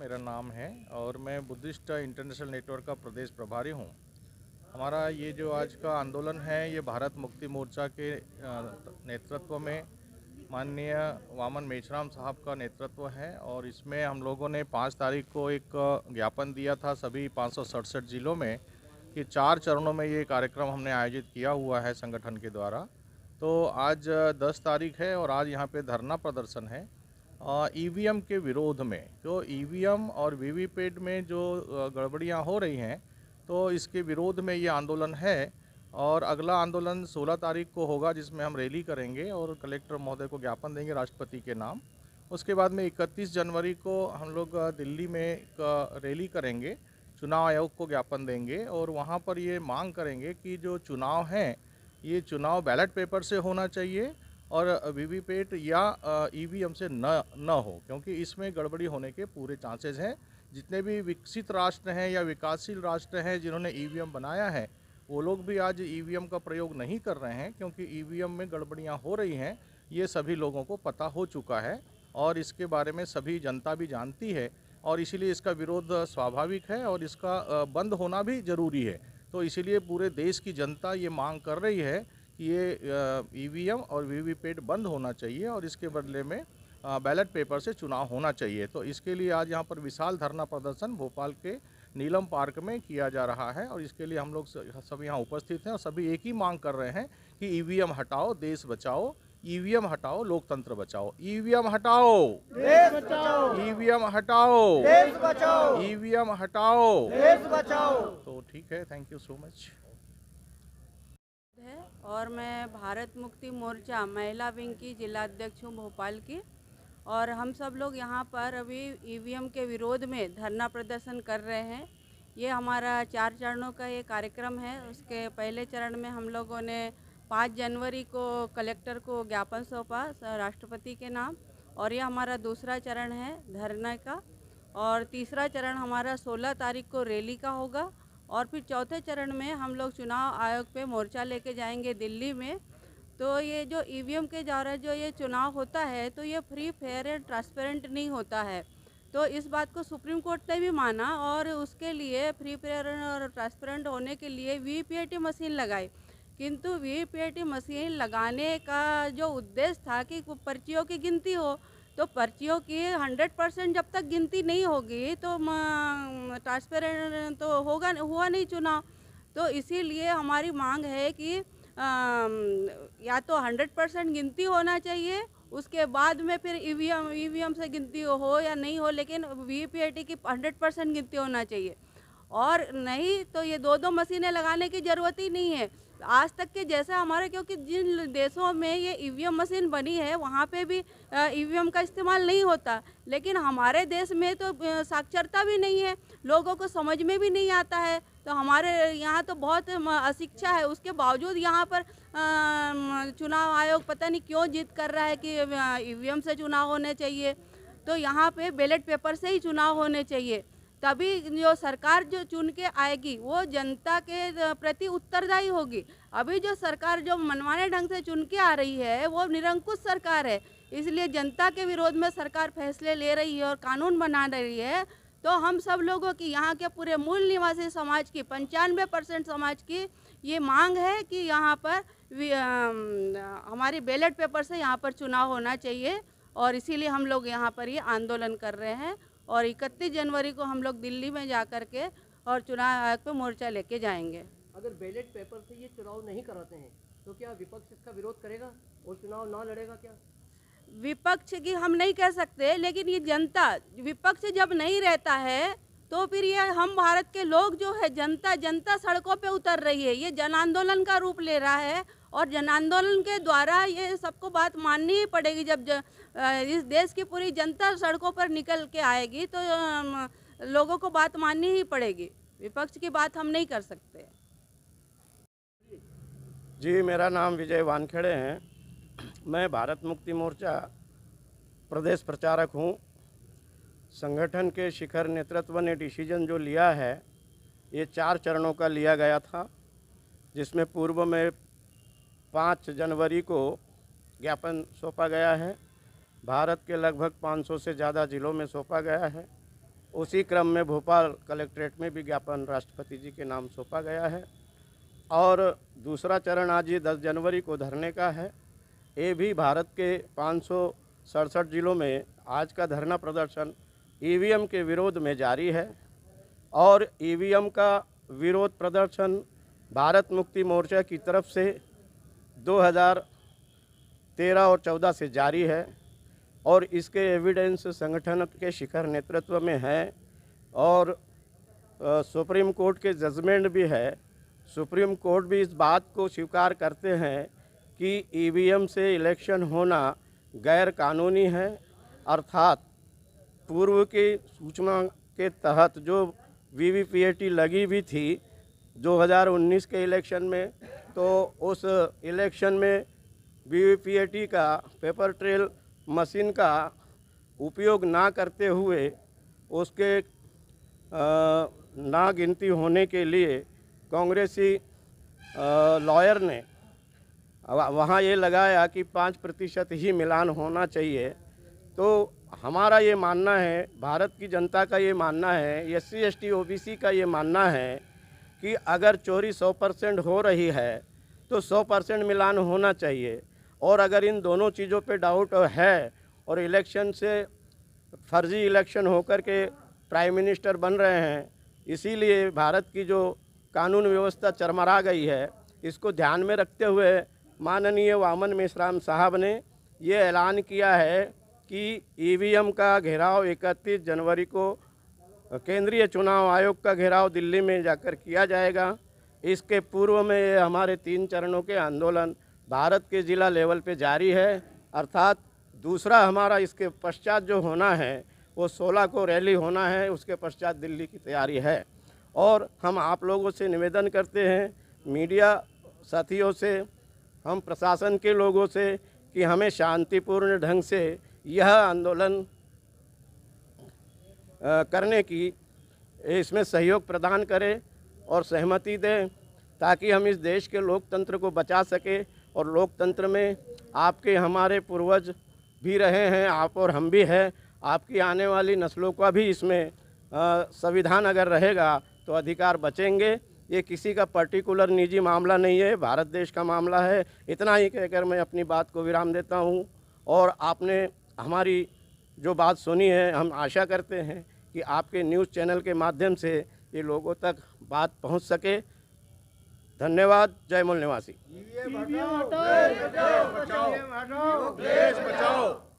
मेरा नाम है और मैं बुद्धिस्ट इंटरनेशनल नेटवर्क का प्रदेश प्रभारी हूँ। हमारा ये जो आज का आंदोलन है ये भारत मुक्ति मोर्चा के नेतृत्व में माननीय वामन मेश्राम साहब का नेतृत्व है और इसमें हम लोगों ने 5 तारीख को एक ज्ञापन दिया था सभी 567 जिलों में कि 4 चरणों में ये कार्यक्रम हमने आयोजित किया हुआ है संगठन के द्वारा। तो आज 10 तारीख है और आज यहाँ पे धरना प्रदर्शन है ईवीएम के विरोध में। जो ईवीएम और वीवीपैट में जो गड़बड़ियाँ हो रही हैं तो इसके विरोध में ये आंदोलन है और अगला आंदोलन 16 तारीख को होगा जिसमें हम रैली करेंगे और कलेक्टर महोदय को ज्ञापन देंगे राष्ट्रपति के नाम। उसके बाद में 31 जनवरी को हम लोग दिल्ली में एक रैली करेंगे, चुनाव आयोग को ज्ञापन देंगे और वहाँ पर ये मांग करेंगे कि जो चुनाव हैं ये चुनाव बैलेट पेपर से होना चाहिए और वीवीपैट या ईवीएम से न हो, क्योंकि इसमें गड़बड़ी होने के पूरे चांसेस हैं। जितने भी विकसित राष्ट्र हैं या विकासशील राष्ट्र हैं जिन्होंने ईवीएम बनाया है वो लोग भी आज ईवीएम का प्रयोग नहीं कर रहे हैं क्योंकि ईवीएम में गड़बड़ियां हो रही हैं। ये सभी लोगों को पता हो चुका है और इसके बारे में सभी जनता भी जानती है और इसीलिए इसका विरोध स्वाभाविक है और इसका बंद होना भी ज़रूरी है। तो इसीलिए पूरे देश की जनता ये मांग कर रही है कि ये ईवीएम और वीवीपैट बंद होना चाहिए और इसके बदले में बैलेट पेपर से चुनाव होना चाहिए। तो इसके लिए आज यहाँ पर विशाल धरना प्रदर्शन भोपाल के नीलम पार्क में किया जा रहा है और इसके लिए हम लोग सब यहाँ उपस्थित हैं और सभी एक ही मांग कर रहे हैं कि ईवीएम हटाओ देश बचाओ, ईवीएम हटाओ लोकतंत्र बचाओ, ईवीएम हटाओ देश बचाओ, ईवीएम हटाओ देश बचाओ, ईवीएम हटाओ देश बचाओ। तो ठीक है, थैंक यू सो मच। और मैं भारत मुक्ति मोर्चा महिला विंग की जिला अध्यक्ष हूँ भोपाल की और हम सब लोग यहाँ पर अभी ईवीएम के विरोध में धरना प्रदर्शन कर रहे हैं। ये हमारा 4 चरणों का ये कार्यक्रम है। उसके पहले चरण में हम लोगों ने 5 जनवरी को कलेक्टर को ज्ञापन सौंपा राष्ट्रपति के नाम और ये हमारा दूसरा चरण है धरना का और तीसरा चरण हमारा 16 तारीख को रैली का होगा और फिर चौथे चरण में हम लोग चुनाव आयोग पे मोर्चा लेके जाएंगे दिल्ली में। तो ये जो ईवीएम के द्वारा जो ये चुनाव होता है तो ये फ्री फेयर एंड ट्रांसपेरेंट नहीं होता है। तो इस बात को सुप्रीम कोर्ट ने भी माना और उसके लिए फ्री फेयर और ट्रांसपेरेंट होने के लिए वीवीपैट मशीन लगाई, किंतु वीवीपैट मशीन लगाने का जो उद्देश्य था कि पर्चियों की गिनती हो, तो पर्चियों की 100% जब तक गिनती नहीं होगी तो ट्रांसपेरेंट तो हुआ नहीं चुनाव। तो इसीलिए हमारी मांग है कि या तो 100% गिनती होना चाहिए, उसके बाद में फिर ईवीएम से गिनती हो या नहीं हो, लेकिन वीवीपैट की 100% गिनती होना चाहिए और नहीं तो ये 2-2 मशीनें लगाने की ज़रूरत ही नहीं है। आज तक के जैसा हमारे, क्योंकि जिन देशों में ये ईवीएम मशीन बनी है वहाँ पे भी ईवीएम का इस्तेमाल नहीं होता, लेकिन हमारे देश में तो साक्षरता भी नहीं है, लोगों को समझ में भी नहीं आता है। तो हमारे यहाँ तो बहुत अशिक्षा है, उसके बावजूद यहाँ पर चुनाव आयोग पता नहीं क्यों जिद कर रहा है कि ईवीएम से चुनाव होने चाहिए। तो यहाँ पे बैलेट पेपर से ही चुनाव होने चाहिए, तभी जो सरकार जो चुन के आएगी वो जनता के प्रति उत्तरदायी होगी। अभी जो सरकार जो मनमाने ढंग से चुन के आ रही है वो निरंकुश सरकार है, इसलिए जनता के विरोध में सरकार फैसले ले रही है और कानून बना रही है। तो हम सब लोगों की, यहाँ के पूरे मूल निवासी समाज की 95% समाज की ये मांग है कि यहाँ पर हमारी बैलेट पेपर से यहाँ पर चुनाव होना चाहिए और इसीलिए हम लोग यहाँ पर ये आंदोलन कर रहे हैं और 31 जनवरी को हम लोग दिल्ली में जा कर के और चुनाव आयोग पे मोर्चा लेके जाएंगे। अगर बैलेट पेपर से ये चुनाव नहीं कराते हैं तो क्या विपक्ष इसका विरोध करेगा और चुनाव ना लड़ेगा क्या? विपक्ष की हम नहीं कह सकते, लेकिन ये जनता, विपक्ष जब नहीं रहता है तो फिर ये हम भारत के लोग जो है जनता सड़कों पे उतर रही है। ये जन आंदोलन का रूप ले रहा है और जन आंदोलन के द्वारा ये सबको बात माननी ही पड़ेगी। जब इस देश की पूरी जनता सड़कों पर निकल के आएगी तो लोगों को बात माननी ही पड़ेगी, विपक्ष की बात हम नहीं कर सकते। जी, मेरा नाम विजय वानखेड़े हैं। मैं भारत मुक्ति मोर्चा प्रदेश प्रचारक हूँ। संगठन के शिखर नेतृत्व ने डिसीजन जो लिया है ये 4 चरणों का लिया गया था, जिसमें पूर्व में 5 जनवरी को ज्ञापन सौंपा गया है। भारत के लगभग 500 से ज़्यादा ज़िलों में सौंपा गया है उसी क्रम में भोपाल कलेक्ट्रेट में भी ज्ञापन राष्ट्रपति जी के नाम सौंपा गया है। और दूसरा चरण आज ये 10 जनवरी को धरने का है। ये भी भारत के 567 जिलों में आज का धरना प्रदर्शन ईवीएम के विरोध में जारी है। और ईवीएम का विरोध प्रदर्शन भारत मुक्ति मोर्चा की तरफ से 2013 और 14 से जारी है। और इसके एविडेंस संगठन के शिखर नेतृत्व में है और सुप्रीम कोर्ट के जजमेंट भी है। सुप्रीम कोर्ट भी इस बात को स्वीकार करते हैं कि ईवीएम से इलेक्शन होना गैर कानूनी है। अर्थात पूर्व की सूचना के तहत जो वीवीपीएटी लगी भी थी 2019 के इलेक्शन में, तो उस इलेक्शन में वीवीपीएटी का पेपर ट्रेल मशीन का उपयोग ना करते हुए उसके ना गिनती होने के लिए कांग्रेसी लॉयर ने वहाँ ये लगाया कि 5% ही मिलान होना चाहिए। तो हमारा ये मानना है, भारत की जनता का ये मानना है, SC ST OBC का ये मानना है कि अगर चोरी 100% हो रही है तो 100% मिलान होना चाहिए। और अगर इन दोनों चीज़ों पे डाउट है और इलेक्शन से फर्जी इलेक्शन होकर के प्राइम मिनिस्टर बन रहे हैं, इसीलिए भारत की जो कानून व्यवस्था चरमरा गई है, इसको ध्यान में रखते हुए माननीय वामन मेश्राम साहब ने ये ऐलान किया है कि ईवीएम का घेराव 31 जनवरी को केंद्रीय चुनाव आयोग का घेराव दिल्ली में जाकर किया जाएगा। इसके पूर्व में ये हमारे 3 चरणों के आंदोलन भारत के ज़िला लेवल पे जारी है। अर्थात दूसरा हमारा इसके पश्चात जो होना है वो 16 को रैली होना है, उसके पश्चात दिल्ली की तैयारी है। और हम आप लोगों से निवेदन करते हैं, मीडिया साथियों से, हम प्रशासन के लोगों से, कि हमें शांतिपूर्ण ढंग से यह आंदोलन करने की इसमें सहयोग प्रदान करें और सहमति दें, ताकि हम इस देश के लोकतंत्र को बचा सकें। और लोकतंत्र में आपके हमारे पूर्वज भी रहे हैं, आप और हम भी हैं, आपकी आने वाली नस्लों का भी इसमें संविधान अगर रहेगा तो अधिकार बचेंगे। ये किसी का पर्टिकुलर निजी मामला नहीं है, भारत देश का मामला है। इतना ही कहकर मैं अपनी बात को विराम देता हूँ। और आपने हमारी जो बात सुनी है, हम आशा करते हैं कि आपके न्यूज़ चैनल के माध्यम से ये लोगों तक बात पहुँच सके। धन्यवाद। जय मूल निवासी। देश बचाओ, देश बचाओ।